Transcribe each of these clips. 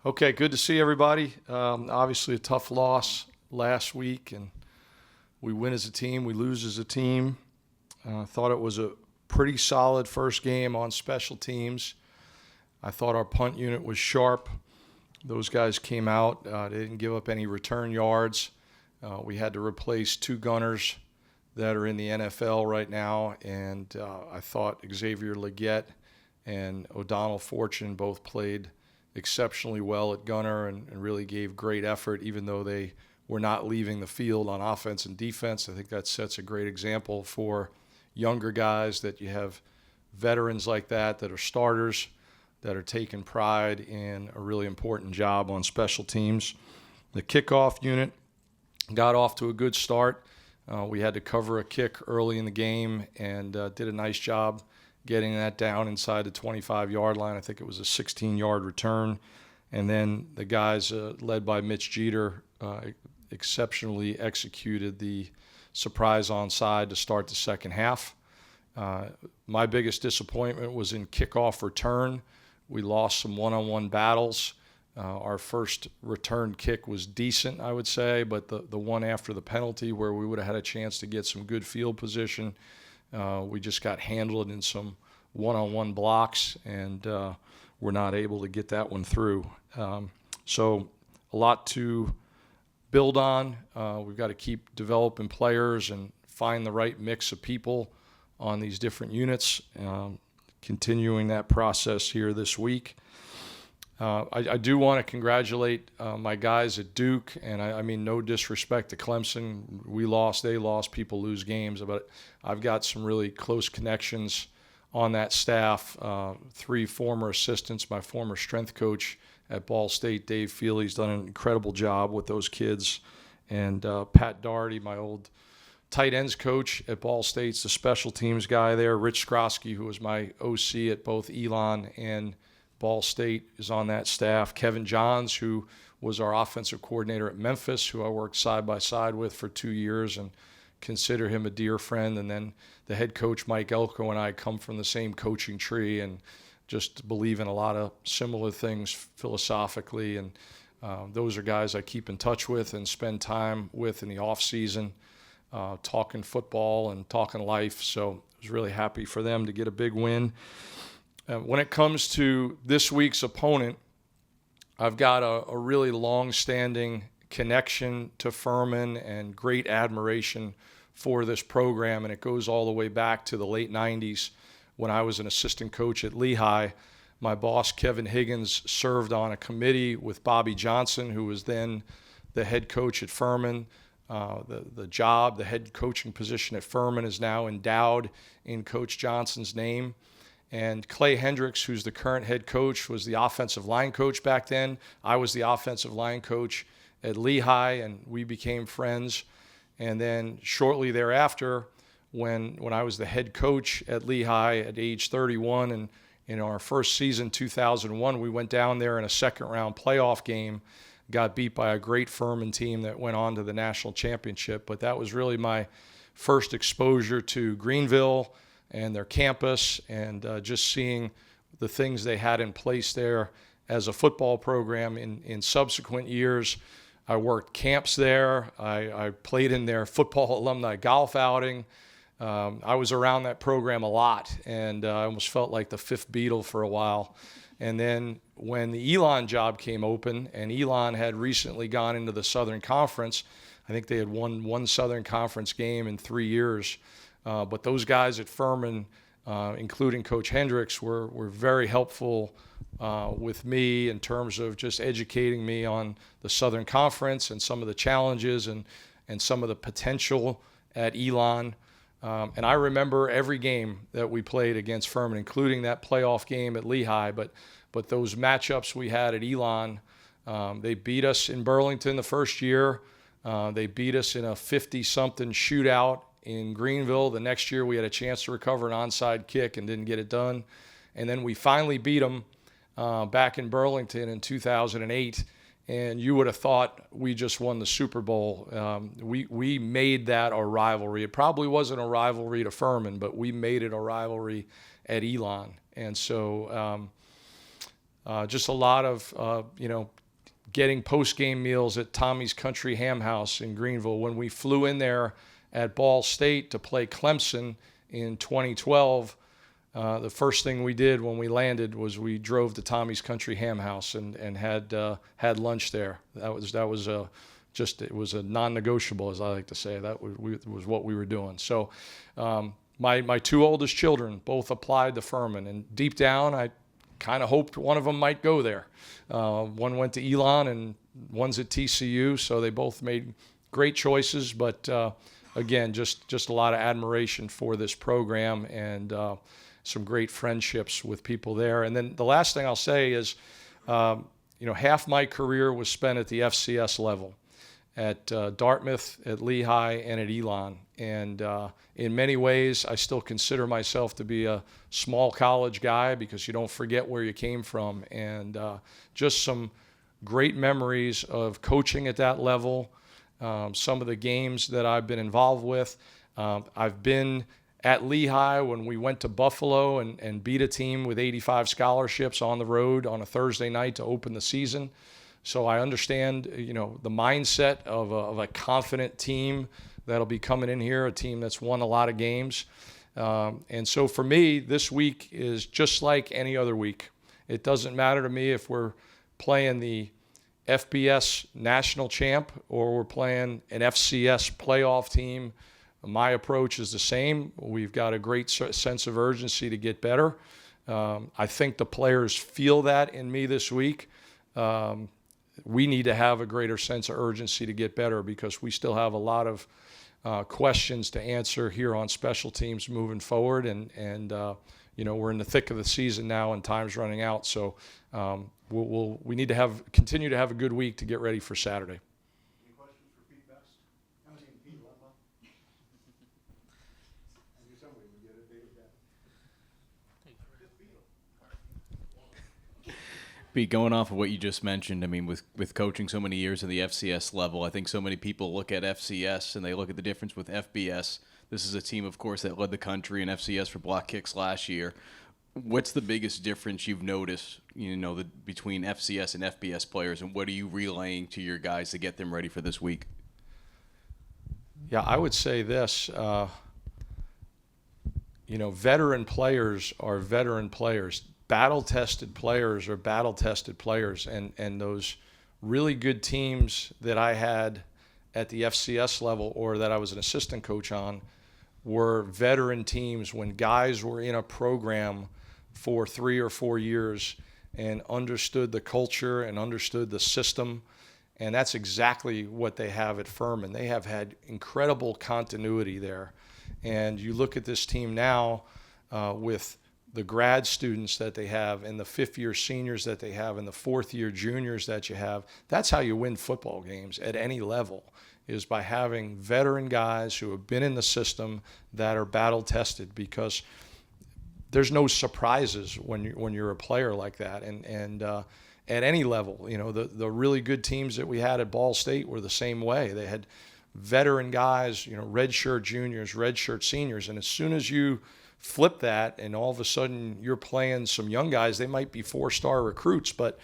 Okay, good to see everybody. Obviously, a tough loss last week, and we win as a team, we lose as a team. Thought it was a pretty solid first game on special teams. I thought our punt unit was sharp. Those guys came out. They didn't give up any return yards. We had to replace two gunners that are in the NFL right now, and I thought Xavier Leggett and O'Donnell Fortune both played exceptionally well at gunner and really gave great effort, even though they were not leaving the field on offense and defense. I think that sets a great example for younger guys, that you have veterans like that are starters, that are taking pride in a really important job on special teams. The kickoff unit got off to a good start. We had to cover a kick early in the game and did a nice job getting that down inside the 25-yard line. I think it was a 16-yard return. And then the guys led by Mitch Jeter exceptionally executed the surprise onside to start the second half. My biggest disappointment was in kickoff return. We lost some one-on-one battles. Our first return kick was decent, I would say, but the one after the penalty where we would have had a chance to get some good field position, we just got handled in some one-on-one blocks, and we're not able to get that one through. So a lot to build on. We've got to keep developing players and find the right mix of people on these different units, continuing that process here this week. I do want to congratulate my guys at Duke, and I mean no disrespect to Clemson. We lost, they lost, people lose games, but I've got some really close connections on that staff. Three former assistants, my former strength coach at Ball State, Dave Feely's done an incredible job with those kids, and Pat Doherty, my old tight ends coach at Ball State's the special teams guy there. Rich Skrosky, who was my OC at both Elon and Ball State, is on that staff. Kevin Johns, who was our offensive coordinator at Memphis, who I worked side by side with for 2 years and consider him a dear friend. And then the head coach, Mike Elko, and I come from the same coaching tree and just believe in a lot of similar things philosophically. And those are guys I keep in touch with and spend time with in the off season, talking football and talking life. So I was really happy for them to get a big win. When it comes to this week's opponent, I've got a really long-standing connection to Furman and great admiration for this program, and it goes all the way back to the late 90s when I was an assistant coach at Lehigh. My boss, Kevin Higgins, served on a committee with Bobby Johnson, who was then the head coach at Furman. The head coaching position at Furman is now endowed in Coach Johnson's name. And Clay Hendricks, who's the current head coach, was the offensive line coach back then. I was the offensive line coach at Lehigh, and we became friends. And then shortly thereafter, when I was the head coach at Lehigh at age 31, and in our first season, 2001, we went down there in a second-round playoff game, got beat by a great Furman team that went on to the national championship. But that was really my first exposure to Greenville and their campus, and just seeing the things they had in place there as a football program. In subsequent years, I worked camps there. I played in their football alumni golf outing. I was around that program a lot, and I almost felt like the fifth Beatle for a while. And then when the Elon job came open, and Elon had recently gone into the Southern Conference, I think they had won one Southern Conference game in 3 years. But those guys at Furman, including Coach Hendricks, were very helpful with me in terms of just educating me on the Southern Conference and some of the challenges and some of the potential at Elon. And I remember every game that we played against Furman, including that playoff game at Lehigh. But those matchups we had at Elon, they beat us in Burlington the first year. They beat us in a 50-something shootout in Greenville. The next year we had a chance to recover an onside kick and didn't get it done. And then we finally beat them back in Burlington in 2008. And you would have thought we just won the Super Bowl. We made that a rivalry. It probably wasn't a rivalry to Furman, but we made it a rivalry at Elon. And so just a lot of, getting post-game meals at Tommy's Country Ham House in Greenville. When we flew in there at Ball State to play Clemson in 2012, the first thing we did when we landed was we drove to Tommy's Country Ham House and had lunch there. It was a non-negotiable, as I like to say. That was what we were doing. So my two oldest children both applied to Furman, and deep down I kind of hoped one of them might go there. One went to Elon and one's at TCU, so they both made great choices. But again, just a lot of admiration for this program and some great friendships with people there. And then the last thing I'll say is, half my career was spent at the FCS level, at Dartmouth, at Lehigh, and at Elon. And in many ways, I still consider myself to be a small college guy because you don't forget where you came from. And just some great memories of coaching at that level, some of the games that I've been involved with. I've been at Lehigh when we went to Buffalo and beat a team with 85 scholarships on the road on a Thursday night to open the season. So I understand, the mindset of a confident team that'll be coming in here, a team that's won a lot of games. And so for me, this week is just like any other week. It doesn't matter to me if we're playing the FBS national champ or we're playing an FCS playoff team. My approach is the same. We've got a great sense of urgency to get better. I think the players feel that in me this week. We need to have a greater sense of urgency to get better because we still have a lot of questions to answer here on special teams moving forward. And we're in the thick of the season now and time's running out. So we need to continue to have a good week to get ready for Saturday. Any questions for Pete Best? Pete Lembo. I knew somebody would get it. David Best. Pete, going off of what you just mentioned, I mean, with coaching so many years in the FCS level, I think so many people look at FCS and they look at the difference with FBS. This is a team, of course, that led the country in FCS for block kicks last year. What's the biggest difference you've noticed, between FCS and FBS players, and what are you relaying to your guys to get them ready for this week? Yeah, I would say this. Veteran players are veteran players. Battle-tested players are battle-tested players. And those really good teams that I had at the FCS level or that I was an assistant coach on were veteran teams when guys were in a program for 3 or 4 years and understood the culture and understood the system. And that's exactly what they have at Furman. They have had incredible continuity there. And you look at this team now with the grad students that they have and the fifth-year seniors that they have and the fourth-year juniors that you have. That's how you win football games at any level, is by having veteran guys who have been in the system that are battle-tested, because there's no surprises when you're a player like that. And at any level, the really good teams that we had at Ball State were the same way. They had veteran guys, redshirt juniors, redshirt seniors, and as soon as you flip that and all of a sudden you're playing some young guys, they might be 4-star recruits, but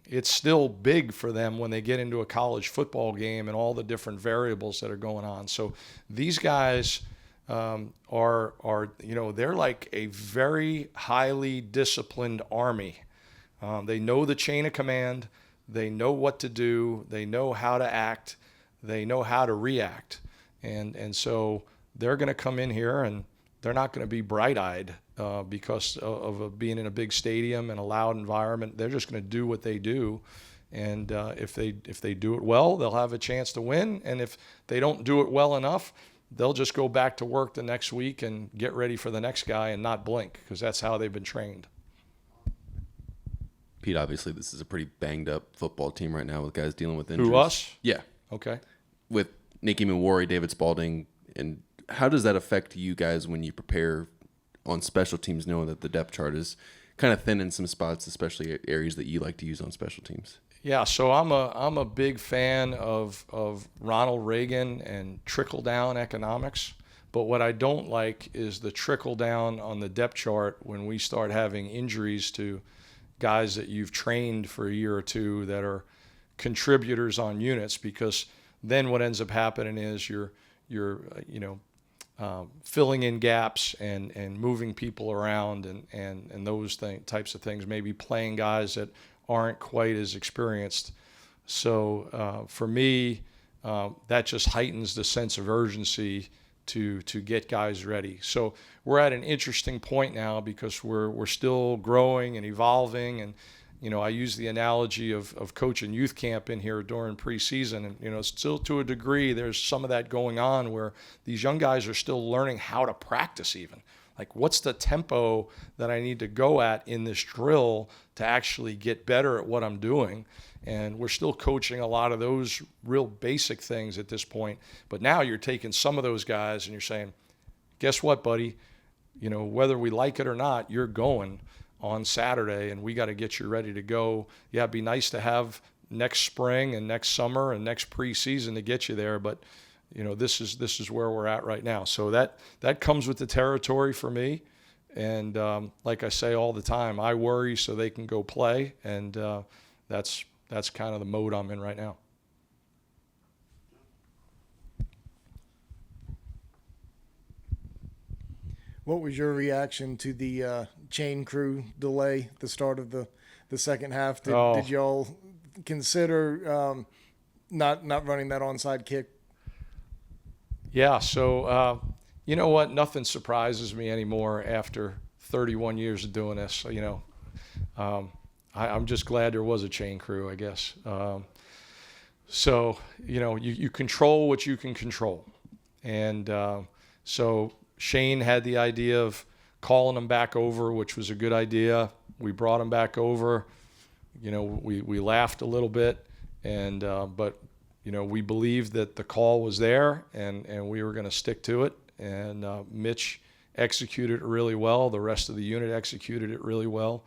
it's still big for them when they get into a college football game and all the different variables that are going on. So these guys are they're like a very highly disciplined army. They know the chain of command. They know what to do. They know how to act. They know how to react. And so they're going to come in here and they're not going to be bright-eyed because of being in a big stadium and a loud environment. They're just going to do what they do. And if they do it well, they'll have a chance to win. And if they don't do it well enough, they'll just go back to work the next week and get ready for the next guy and not blink, because that's how they've been trained. Pete, obviously this is a pretty banged-up football team right now with guys dealing with injuries. Who, us? Yeah. Okay. With Nicky Mawari, David Spalding, and how does that affect you guys when you prepare on special teams, knowing that the depth chart is kind of thin in some spots, especially areas that you like to use on special teams? Yeah, so I'm a big fan of Ronald Reagan and trickle-down economics. But what I don't like is the trickle-down on the depth chart when we start having injuries to guys that you've trained for a year or two that are contributors on units, because then what ends up happening is you're filling in gaps and moving people around and those types of things, maybe playing guys that aren't quite as experienced. So for me, that just heightens the sense of urgency to get guys ready. So we're at an interesting point now because we're still growing and evolving. And I use the analogy of coaching youth camp in here during preseason, and still to a degree there's some of that going on where these young guys are still learning how to practice even. Like, what's the tempo that I need to go at in this drill to actually get better at what I'm doing? And we're still coaching a lot of those real basic things at this point. But now you're taking some of those guys and you're saying, guess what, buddy? Whether we like it or not, you're going on Saturday, and we got to get you ready to go. Yeah, it'd be nice to have next spring and next summer and next preseason to get you there, but this is where we're at right now. So that comes with the territory for me. And like I say all the time, I worry so they can go play, and that's kind of the mode I'm in right now. What was your reaction to the chain crew delay at the start of the second half? Did y'all consider not running that onside kick? Yeah, so you know what? Nothing surprises me anymore after 31 years of doing this. I'm just glad there was a chain crew, I guess. So you control what you can control. And so Shane had the idea of calling them back over, which was a good idea. We brought them back over. We laughed a little bit, but we believed that the call was there, and we were going to stick to it. And Mitch executed it really well. The rest of the unit executed it really well.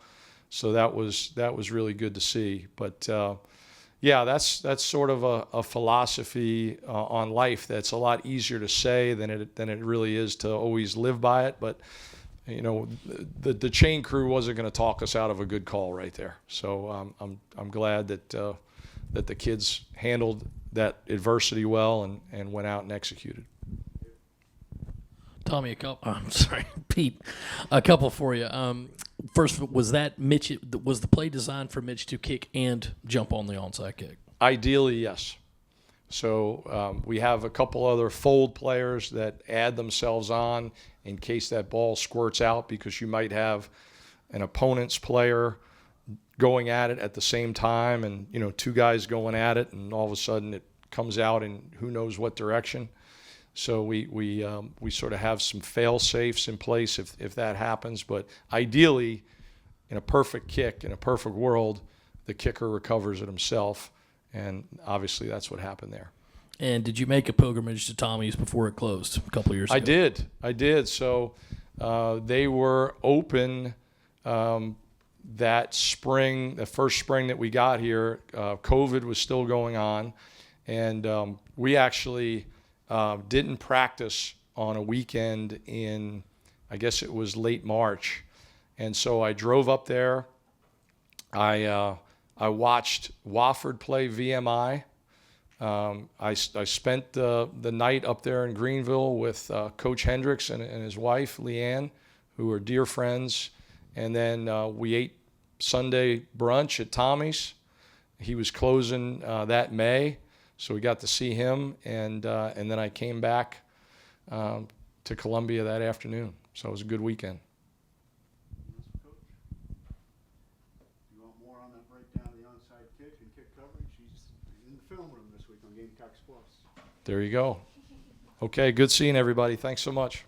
So that was really good to see. But yeah, that's sort of a philosophy on life that's a lot easier to say than it really is to always live by it. But the chain crew wasn't going to talk us out of a good call right there. So I'm glad that the kids handled that adversity well and went out and executed. Tommy, Pete, a couple for you. First, was that Mitch? Was the play designed for Mitch to kick and jump on the onside kick? Ideally, yes. So we have a couple other fold players that add themselves on in case that ball squirts out, because you might have an opponent's player going at it at the same time, and two guys going at it, and all of a sudden it comes out in who knows what direction. So we sort of have some fail safes in place if that happens. But ideally, in a perfect kick, in a perfect world, the kicker recovers it himself, and obviously that's what happened there. And did you make a pilgrimage to Tommy's before it closed a couple of years ago? I did. So they were open that spring, the first spring that we got here. COVID was still going on, and we actually didn't practice on a weekend in, I guess it was late March. And so I drove up there. I watched Wofford play VMI. I spent the night up there in Greenville with Coach Hendricks and his wife, Leanne, who are dear friends. And then we ate Sunday brunch at Tommy's. He was closing that May. So we got to see him, and then I came back to Columbia that afternoon. So it was a good weekend. Coach, you want more on that breakdown of the onside kick and kick coverage? He's in the film room this week on Gamecocks Plus. There you go. Okay, good seeing everybody. Thanks so much.